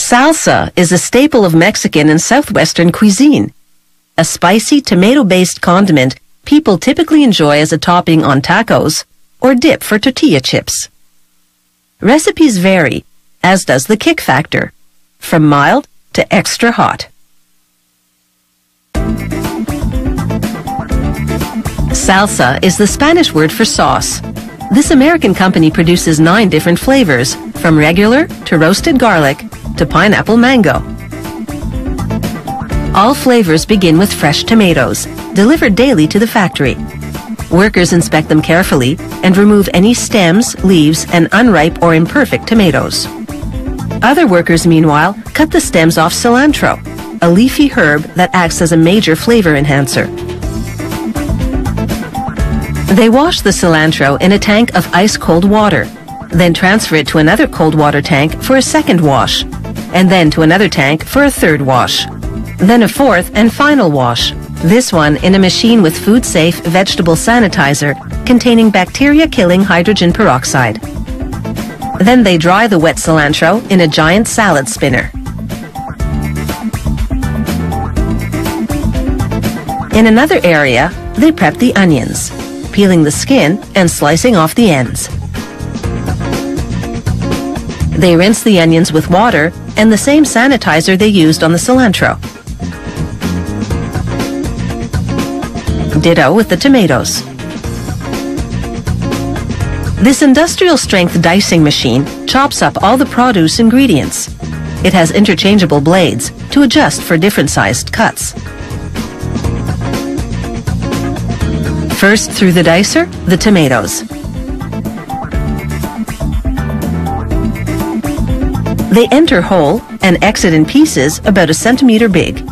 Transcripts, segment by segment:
Salsa is a staple of Mexican and southwestern cuisine. A spicy, tomato-based condiment people typically enjoy as a topping on tacos or dip for tortilla chips. Recipes vary, as does the kick factor, from mild to extra hot. Salsa is the Spanish word for sauce. This American company produces 9 different flavors, from regular to roasted garlic to pineapple mango. All flavors begin with fresh tomatoes, delivered daily to the factory. Workers inspect them carefully and remove any stems, leaves, and unripe or imperfect tomatoes. Other workers, meanwhile, cut the stems off cilantro, a leafy herb that acts as a major flavor enhancer. They wash the cilantro in a tank of ice-cold water, then transfer it to another cold water tank for a second wash, and then to another tank for a third wash, then a fourth and final wash, this one in a machine with food-safe vegetable sanitizer containing bacteria-killing hydrogen peroxide. Then they dry the wet cilantro in a giant salad spinner. In another area, they prep the onions, peeling the skin and slicing off the ends. They rinse the onions with water and the same sanitizer they used on the cilantro. Ditto with the tomatoes. This industrial-strength dicing machine chops up all the produce ingredients. It has interchangeable blades to adjust for different-sized cuts. First through the dicer, the tomatoes. They enter whole and exit in pieces about 1 centimeter big.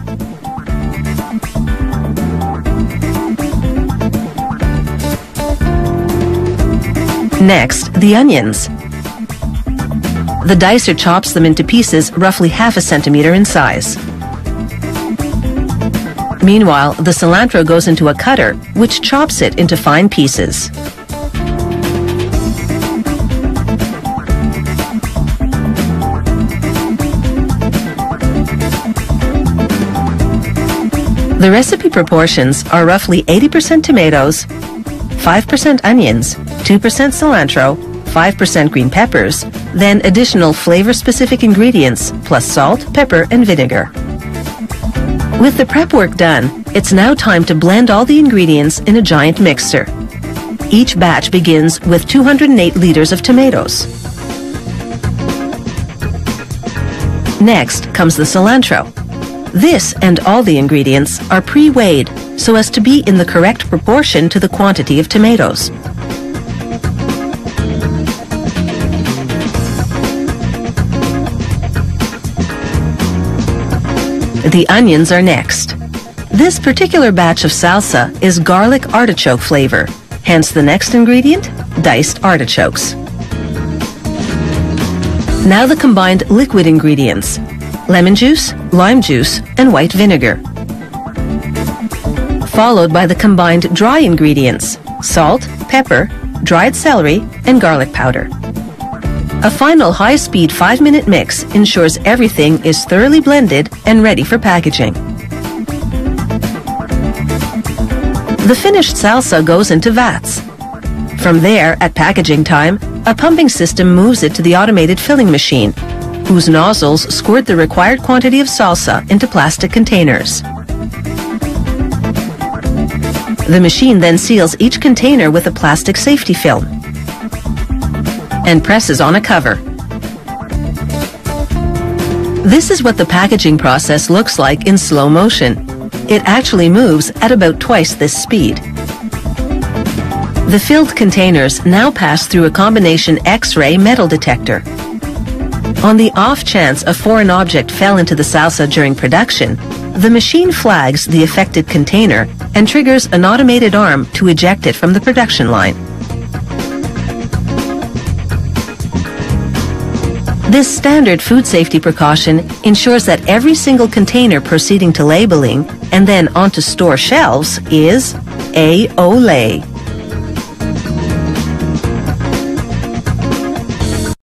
Next, the onions. The dicer chops them into pieces roughly 1/2 centimeter in size. Meanwhile, the cilantro goes into a cutter, which chops it into fine pieces. The recipe proportions are roughly 80% tomatoes, 5% onions, 2% cilantro, 5% green peppers, then additional flavor-specific ingredients, plus salt, pepper, and vinegar. With the prep work done, it's now time to blend all the ingredients in a giant mixer. Each batch begins with 208 liters of tomatoes. Next comes the cilantro. This and all the ingredients are pre-weighed so as to be in the correct proportion to the quantity of tomatoes. The onions are next. This particular batch of salsa is garlic artichoke flavor, hence the next ingredient, diced artichokes. Now the combined liquid ingredients, lemon juice, lime juice, and white vinegar. Followed by the combined dry ingredients, salt, pepper, dried celery, and garlic powder. A final high-speed 5-minute mix ensures everything is thoroughly blended and ready for packaging. The finished salsa goes into vats. From there, at packaging time, a pumping system moves it to the automated filling machine, whose nozzles squirt the required quantity of salsa into plastic containers. The machine then seals each container with a plastic safety film and presses on a cover. This is what the packaging process looks like in slow motion. It actually moves at about twice this speed. The filled containers now pass through a combination X-ray metal detector. On the off chance a foreign object fell into the salsa during production, the machine flags the affected container and triggers an automated arm to eject it from the production line. This standard food safety precaution ensures that every single container proceeding to labeling and then onto store shelves is A-Olay.